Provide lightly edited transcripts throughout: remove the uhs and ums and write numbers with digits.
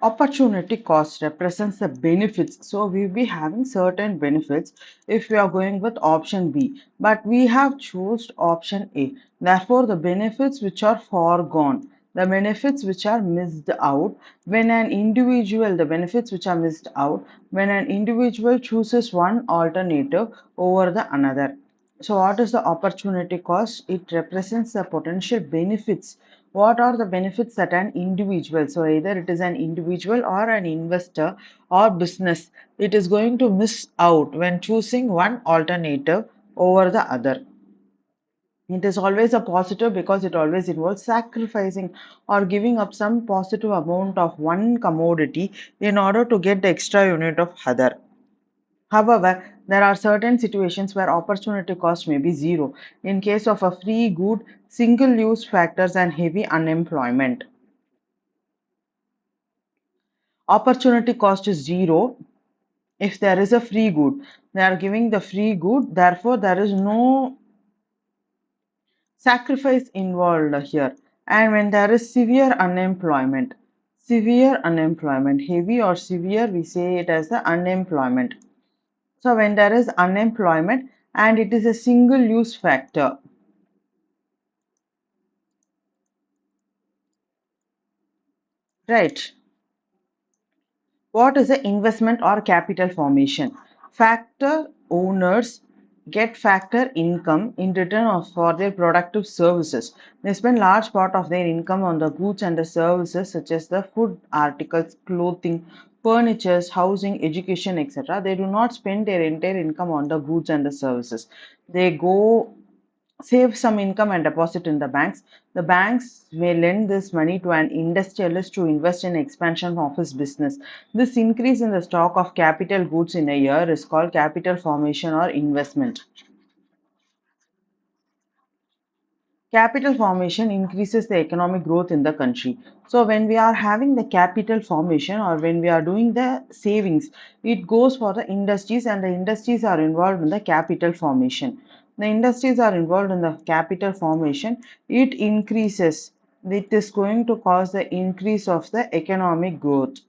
Opportunity cost represents the benefits. So we'll be having certain benefits if we are going with option B, but we have chosen option A. Therefore, the benefits which are foregone, the benefits which are missed out when an individual, the benefits which are missed out when an individual chooses one alternative over the another. So what is the opportunity cost? It represents the potential benefits. What are the benefits that an individual, so either it is an individual or an investor or business, it is going to miss out when choosing one alternative over the other. It is always a positive because it always involves sacrificing or giving up some positive amount of one commodity in order to get the extra unit of other. However, there are certain situations where opportunity cost may be zero in case of a free good, single use factors, and heavy unemployment. Opportunity cost is zero if there is a free good. They are giving the free good, therefore, there is no sacrifice involved here. And when there is severe unemployment, heavy or severe, we say it as the unemployment. So, when there is unemployment and it is a single use factor, right? What is the investment or capital formation? Factor owners get factor income in return for their productive services. They spend large part of their income on the goods and the services such as the food articles, clothing, furniture, housing, education, etc. They do not spend their entire income on the goods and the services. They go save some income and deposit in the banks. The banks may lend this money to an industrialist to invest in expansion of his business. This increase in the stock of capital goods in a year is called capital formation or investment. Capital formation increases the economic growth in the country. So when we are having the capital formation or when we are doing the savings, it goes for the industries and the industries are involved in the capital formation. The industries are involved in the capital formation. It increases. It is going to cause the increase of the economic growth.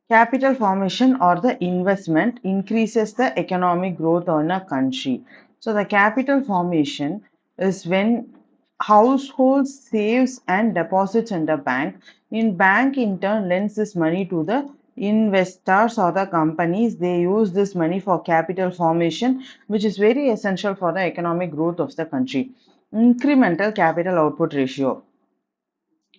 Capital formation or the investment increases the economic growth on a country. So the capital formation is when households saves and deposits in the bank. In bank in turn lends this money to the investors or the companies. They use this money for capital formation, which is very essential for the economic growth of the country. Incremental capital output ratio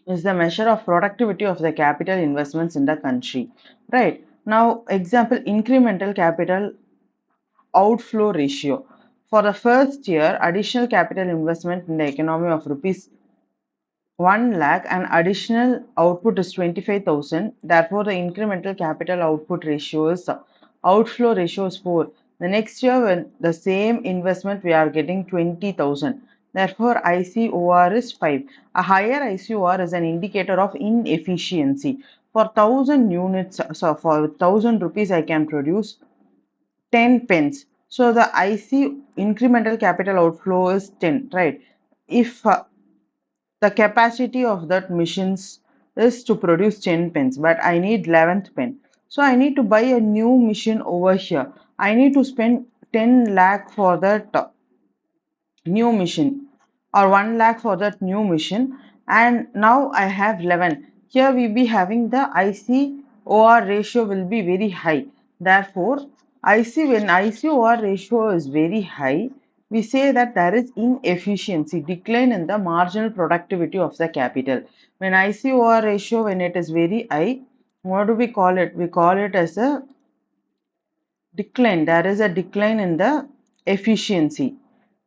is the measure of productivity of the capital investments in the country. Right. Now, example, incremental capital outflow ratio. For the first year, additional capital investment in the economy of rupees 1 lakh and additional output is 25,000. Therefore, the incremental capital output ratio is outflow ratio is 4. The next year, when the same investment, we are getting 20,000. Therefore, ICOR is 5. A higher ICOR is an indicator of inefficiency. For 1000 units, so for 1000 rupees, I can produce 10 pence. So the IC incremental capital outflow is 10, right? If the capacity of that machines is to produce 10 pens, but I need 11th pen. So I need to buy a new machine over here. I need to spend 10 lakh for that new machine or 1 lakh for that new machine, and now I have 11. Here we be having the ICOR ratio will be very high. Therefore, when ICOR ratio is very high, we say that there is inefficiency, decline in the marginal productivity of the capital. When ICOR ratio, when it is very high, what do we call it? We call it as a decline. There is a decline in the efficiency.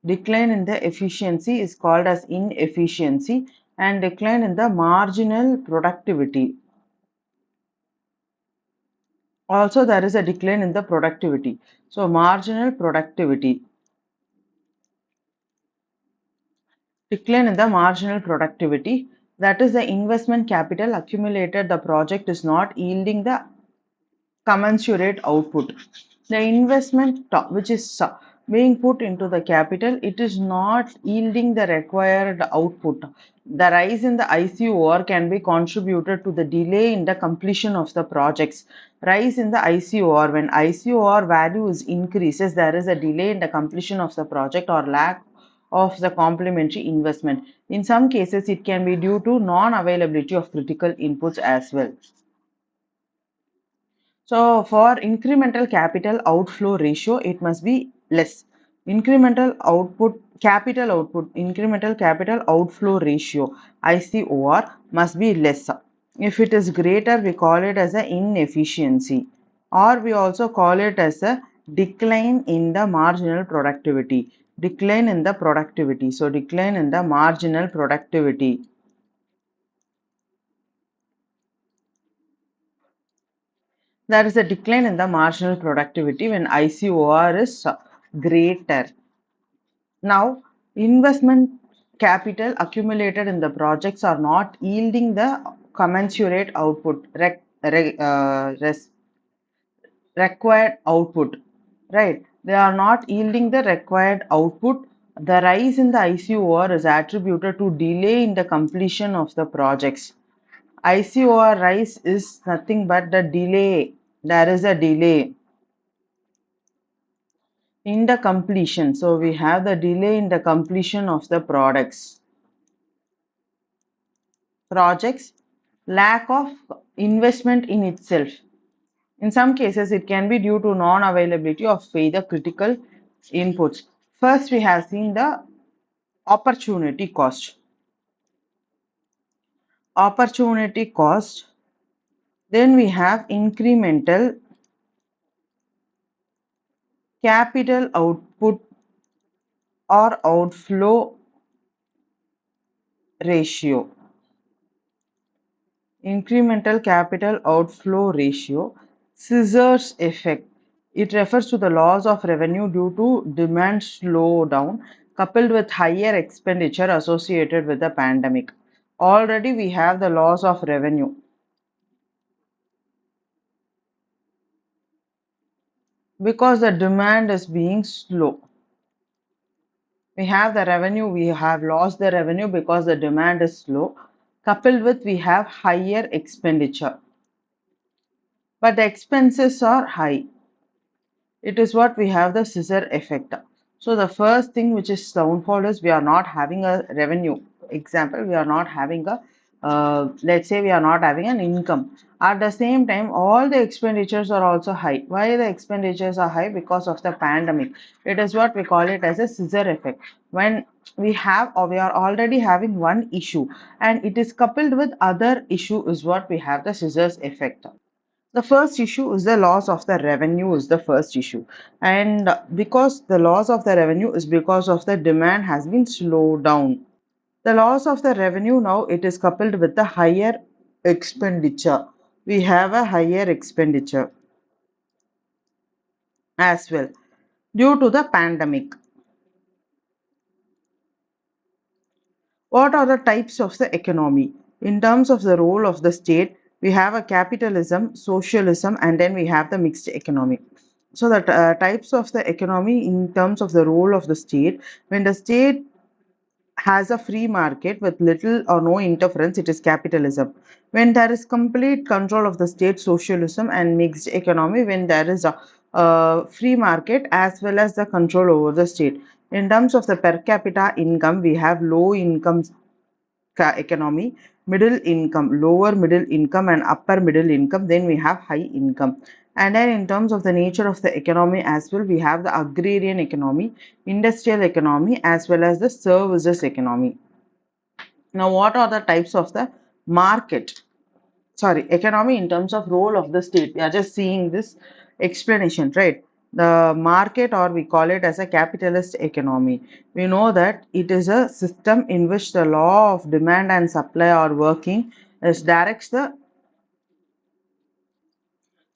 Decline in the efficiency is called as inefficiency, and decline in the marginal productivity. Also, there is a decline in the productivity. So, marginal productivity. Decline in the marginal productivity, that is the investment capital accumulated, the project is not yielding the commensurate output. The investment which is being put into the capital, it is not yielding the required output. The rise in the ICOR can be contributed to the delay in the completion of the projects. Rise in the ICOR, when ICOR value is increases, there is a delay in the completion of the project or lack of the complementary investment. In some cases, it can be due to non-availability of critical inputs as well. So for incremental capital outflow ratio, it must be less. Incremental capital outflow ratio, ICOR, must be less. If it is greater, we call it as an inefficiency, or we also call it as a decline in the marginal productivity. Decline in the productivity. So decline in the marginal productivity. There is a decline in the marginal productivity when ICOR is greater. Now, investment capital accumulated in the projects are not yielding the commensurate output, required output, right? They are not yielding the required output. The rise in the ICOR is attributed to delay in the completion of the projects. ICOR rise is nothing but the delay. There is a delay in the completion. So we have the delay in the completion of the projects, lack of investment in itself. In some cases, it can be due to non-availability of either critical inputs. First, we have seen the opportunity cost. Opportunity cost. Then we have incremental capital output or outflow ratio. Incremental capital outflow ratio, scissors effect. It refers to the loss of revenue due to demand slowdown coupled with higher expenditure associated with the pandemic. Already we have the loss of revenue because the demand is being slow. We have the revenue, we have lost the revenue because the demand is slow, coupled with we have higher expenditure. But the expenses are high. It is what we have the scissor effect. So the first thing which is downfall is we are not having a revenue. Example, we are not having a let's say we are not having an income. At the same time, all the expenditures are also high. Why the expenditures are high? Because of the pandemic. It is what we call it as a scissor effect. When we have or we are already having one issue and it is coupled with other issue is what we have the scissors effect. The first issue is the loss of the revenue is the first issue, and because the loss of the revenue is because of the demand has been slowed down. The loss of the revenue, now it is coupled with the higher expenditure. We have a higher expenditure as well due to the pandemic. What are the types of the economy? In terms of the role of the state, we have a capitalism, socialism, and then we have the mixed economy. So the types of the economy in terms of the role of the state, when the state has a free market with little or no interference, it is capitalism. When there is complete control of the state, socialism, and mixed economy, when there is a free market as well as the control over the state. In terms of the per capita income, we have low income economy, middle income, lower middle income, and upper middle income. Then we have high income. And then in terms of the nature of the economy as well, we have the agrarian economy, industrial economy, as well as the services economy. Now, what are the types of the market? Sorry, economy in terms of role of the state. We are just seeing this explanation, right? The market, or we call it as a capitalist economy. We know that it is a system in which the law of demand and supply are working as directs the.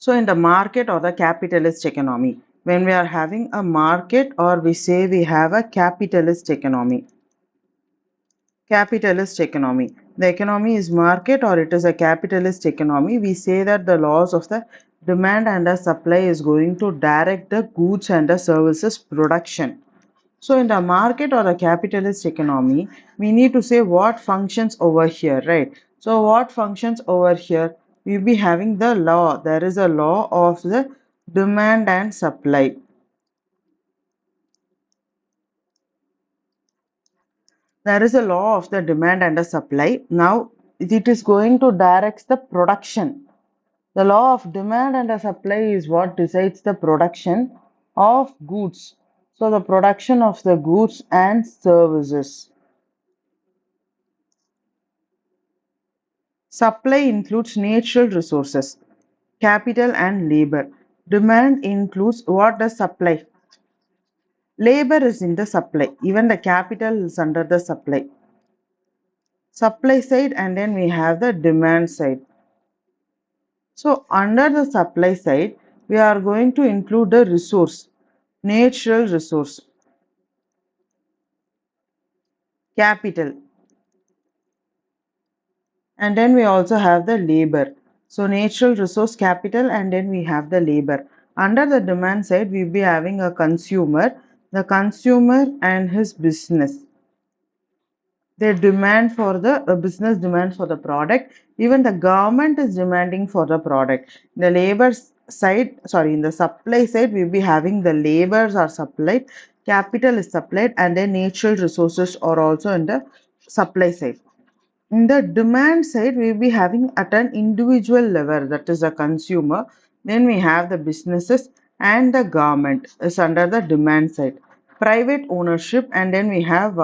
So in the market or the capitalist economy, when we are having a market, or we say we have a capitalist economy. Capitalist economy. The economy is market or it is a capitalist economy. We say that the laws of the demand and the supply is going to direct the goods and the services production. So in the market or a capitalist economy, we need to say what functions over here, right? So what functions over here? We'll be having the law. There is a law of the demand and supply. There is a law of the demand and the supply. Now it is going to direct the production. The law of demand and the supply is what decides the production of goods. So the production of the goods and services. Supply includes natural resources, capital and labor. Demand includes what does supply? Labor is in the supply. Even the capital is under the supply. Supply side and then we have the demand side. So under the supply side, we are going to include the resource, natural resource, capital, and then we also have the labor. So natural resource, capital, and then we have the labor. Under the demand side, we'll be having a consumer, the consumer and his business. They demand for the business demands for the product. Even the government is demanding for the product. The labor side, sorry, in the supply side, we'll be having the labors are supplied, capital is supplied, and then natural resources are also in the supply side. In the demand side, we'll be having at an individual level, that is a consumer. Then we have the businesses and the government is under the demand side. Private ownership, and then we have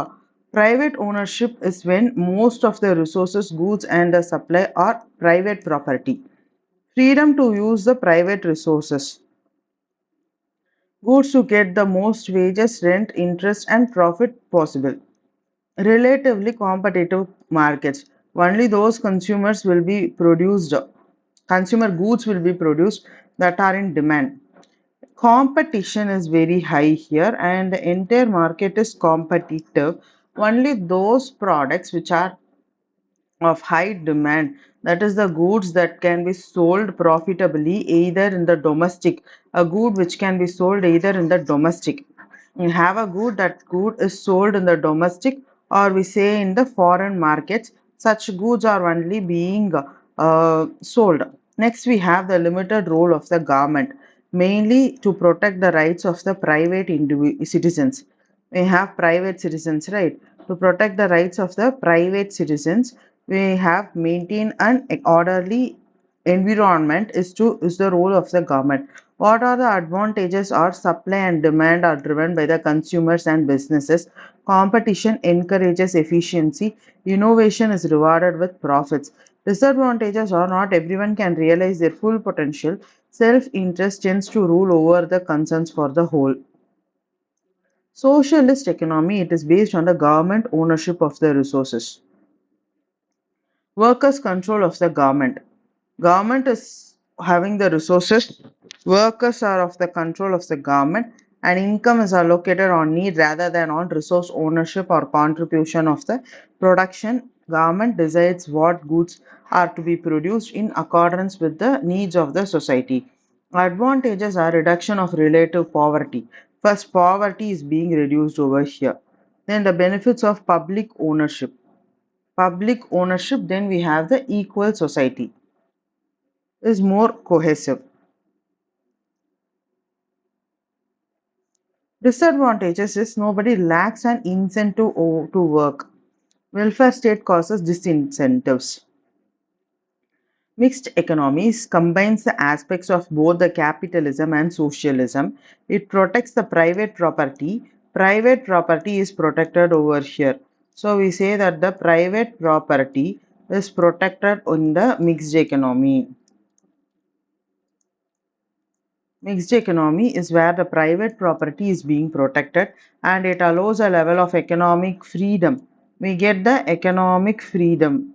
private ownership is when most of the resources, goods, and the supply are private property. Freedom to use the private resources. Goods to get the most wages, rent, interest, and profit possible. Relatively competitive markets. Only those consumers will be produced, consumer goods will be produced that are in demand. Competition is very high here and the entire market is competitive. Only those products which are of high demand, that is the goods that can be sold profitably either in the domestic, a good which can be sold either in the domestic. We have a good, that good is sold in the domestic or we say in the foreign markets. Such goods are only being sold. Next we have the limited role of the government, mainly to protect the rights of the private citizens. We have private citizens, right? To protect the rights of the private citizens, we have maintain an orderly environment is the role of the government. What are the advantages? Are supply and demand are driven by the consumers and businesses. Competition encourages efficiency. Innovation is rewarded with profits. Disadvantages are not everyone can realize their full potential. Self-interest tends to rule over the concerns for the whole. Socialist economy, it is based on the government ownership of the resources. Workers' control of the government. Government is having the resources. Workers are of the control of the government and income is allocated on need rather than on resource ownership or contribution of the production. Government decides what goods are to be produced in accordance with the needs of the society. Advantages are reduction of relative poverty. First, poverty is being reduced over here. Then the benefits of public ownership. Public ownership, then we have the equal society is more cohesive. Disadvantages is nobody lacks an incentive to work. Welfare state causes disincentives. Mixed economies combines the aspects of both the capitalism and socialism. It protects the private property. Private property is protected over here. So we say that the private property is protected in the mixed economy. Mixed economy is where the private property is being protected and it allows a level of economic freedom. We get the economic freedom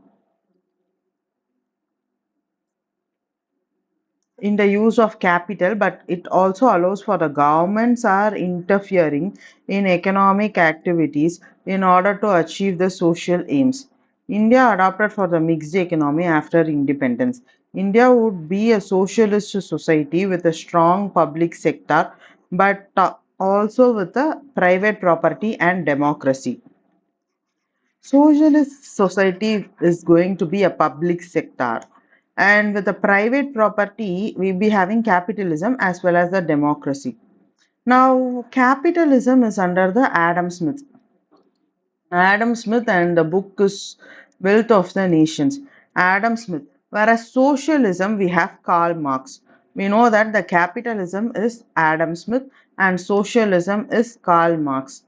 in the use of capital, but it also allows for the governments are interfering in economic activities in order to achieve the social aims. India adopted for the mixed economy after independence. India would be a socialist society with a strong public sector, but also with a private property and democracy. Socialist society is going to be a public sector, and with the private property, we'll be having capitalism as well as the democracy. Now, capitalism is under the Adam Smith. Adam Smith, and the book is Wealth of the Nations. Adam Smith. Whereas socialism, we have Karl Marx. We know that the capitalism is Adam Smith and socialism is Karl Marx.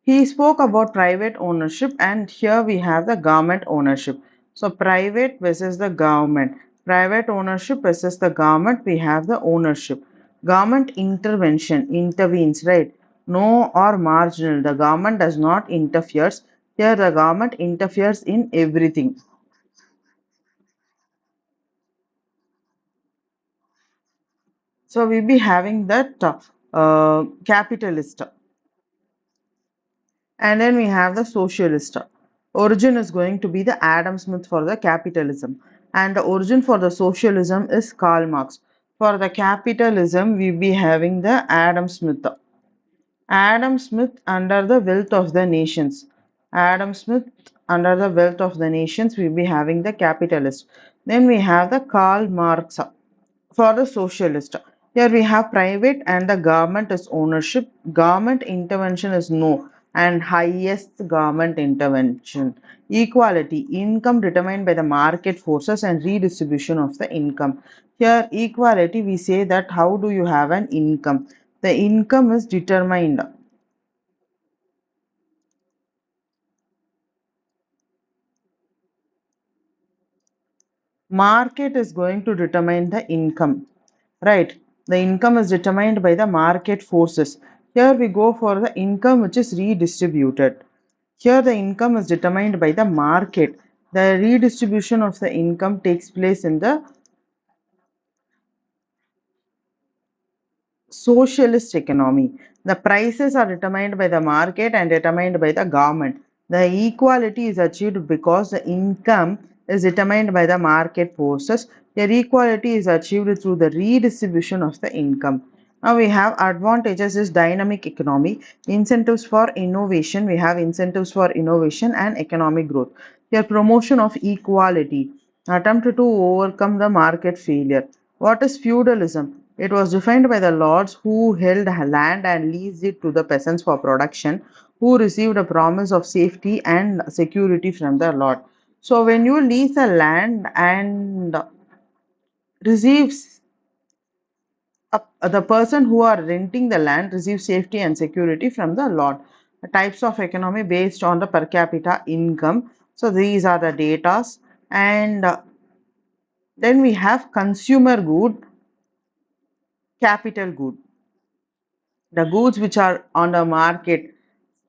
He spoke about private ownership, and here we have the government ownership. So, private versus the government. Private ownership versus the government, we have the ownership. Government intervention intervenes, right? No or marginal. The government does not interfere. Here, the government interferes in everything. So, we'll be having that capitalist. And then we have the socialist. Origin is going to be the Adam Smith for the capitalism. And the origin for the socialism is Karl Marx. For the capitalism, we be having the Adam Smith. Adam Smith under the wealth of the nations. Adam Smith under the wealth of the nations, we be having the capitalist. Then we have the Karl Marx for the socialist. Here we have private and the government is ownership. Government intervention is no, and highest government intervention. Equality, income determined by the market forces and redistribution of the income. Here equality, we say that how do you have an income? The income is determined. Market is going to determine the income, right? The income is determined by the market forces. Here we go for the income which is redistributed. Here the income is determined by the market. The redistribution of the income takes place in the socialist economy. The prices are determined by the market and determined by the government. The equality is achieved because the income is determined by the market forces. The equality is achieved through the redistribution of the income. Now we have advantages is dynamic economy, incentives for innovation. We have incentives for innovation and economic growth. Here promotion of equality, attempt to overcome the market failure. What is feudalism? It was defined by the lords who held land and leased it to the peasants for production, who received a promise of safety and security from the lord. So, when you lease a land and receives the person who are renting the land receives safety and security from the lord. Types of economy based on the per capita income. So, these are the datas, and then we have consumer good, capital good. The goods which are on the market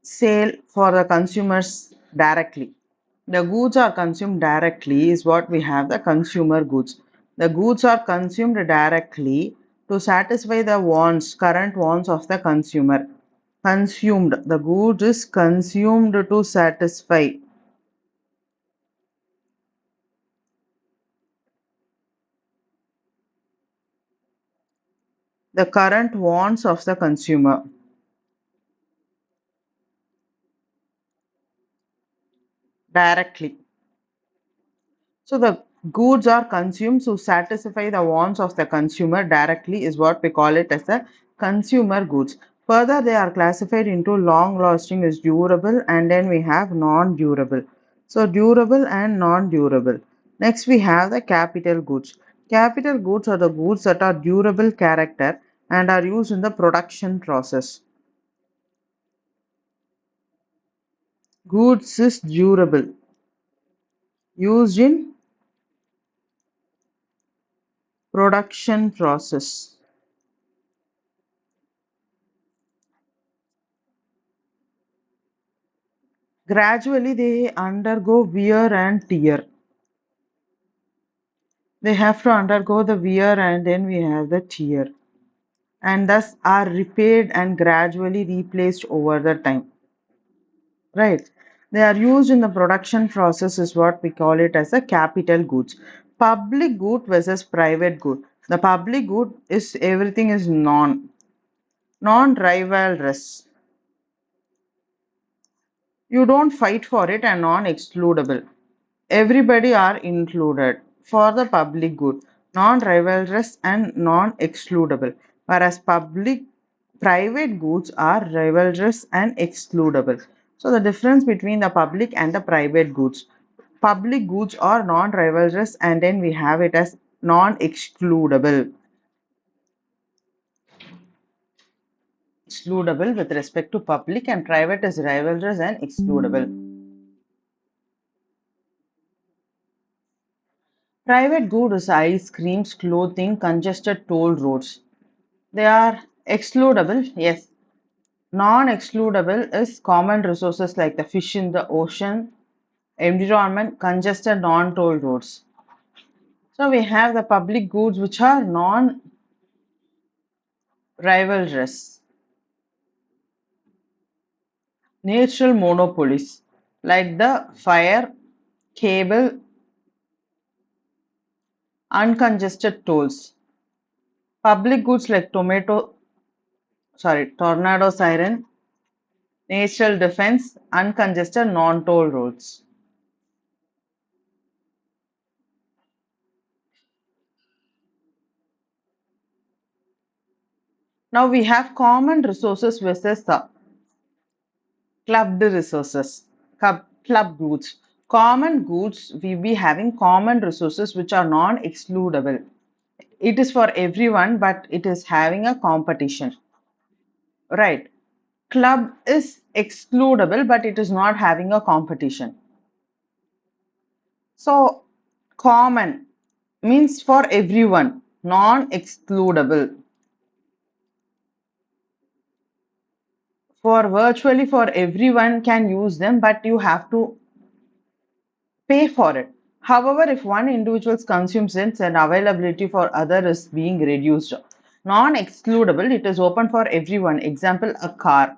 sale for the consumers directly. The goods are consumed directly is what we have the consumer goods. The goods are consumed directly to satisfy the wants, current wants of the consumer. Consumed. The good is consumed to satisfy the current wants of the consumer directly. So the goods are consumed to satisfy the wants of the consumer directly is what we call it as the consumer goods. Further, they are classified into long lasting is durable, and then we have non-durable. So durable and non-durable. Next we have the capital goods. Capital goods are the goods that are durable character and are used in the production process. Goods is durable, used in production process. Gradually, they undergo wear and tear. They have to undergo the wear and then we have the tear, and thus are repaired and gradually replaced over the time. Right. They are used in the production process is what we call it as a capital goods. Public good versus private good. The public good is everything is non-rivalrous. You don't fight for it and non-excludable. Everybody are included for the public good, non-rivalrous and non-excludable, whereas public private goods are rivalrous and excludable. So the difference between the public and the private goods. Public goods are non-rivalrous and then we have it as non-excludable. Excludable with respect to public and private is rivalrous and excludable. Private good is ice creams, clothing, congested toll roads. They are excludable, yes. Non-excludable is common resources like the fish in the ocean, environment, congested non-toll roads. So we have the public goods which are non-rivalrous, natural monopolies like the fire, cable, uncongested tolls. Public goods like tornado siren, natural defense, uncongested non-toll roads. Now we have common resources versus clubbed resources, club goods. Common goods, we be having common resources which are non-excludable. It is for everyone, but it is having a competition. Right. Club is excludable, but it is not having a competition. So, common means for everyone, non-excludable. For virtually for everyone can use them, but you have to pay for it. However, if one individual consumes it and availability for other is being reduced. Non-excludable, it is open for everyone. Example, a car,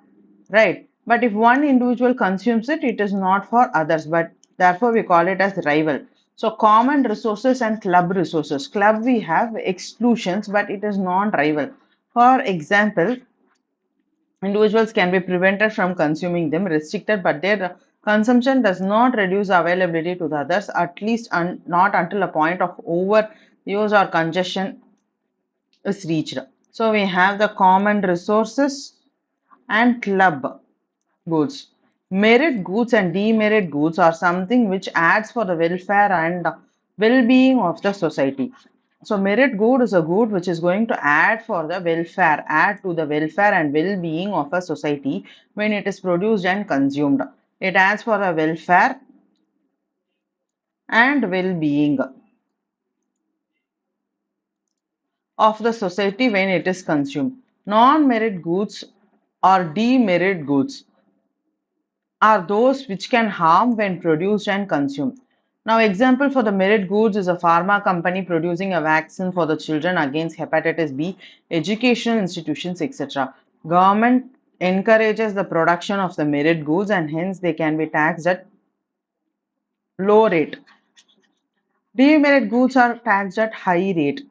right? But if one individual consumes it, it is not for others, but therefore we call it as rival. So common resources and club resources. Club we have exclusions, but it is non-rival. For example, individuals can be prevented from consuming them, restricted, but their consumption does not reduce availability to the others, at least not until a point of overuse or congestion is reached. So we have the common resources and club goods. Merit goods and demerit goods are something which adds for the welfare and well-being of the society. So merit good is a good which is going to add for the welfare, add to the welfare and well-being of a society when it is produced and consumed. It adds for the welfare and well-being of the society when it is consumed. Non-merit goods or demerit goods are those which can harm when produced and consumed. Now, example for the merit goods is a pharma company producing a vaccine for the children against hepatitis B, educational institutions, etc. Government encourages the production of the merit goods and hence they can be taxed at low rate. Demerit goods are taxed at high rate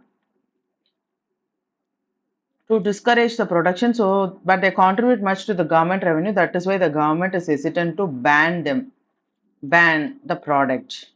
to discourage the production, so but they contribute much to the government revenue. That is why the government is hesitant to ban the product.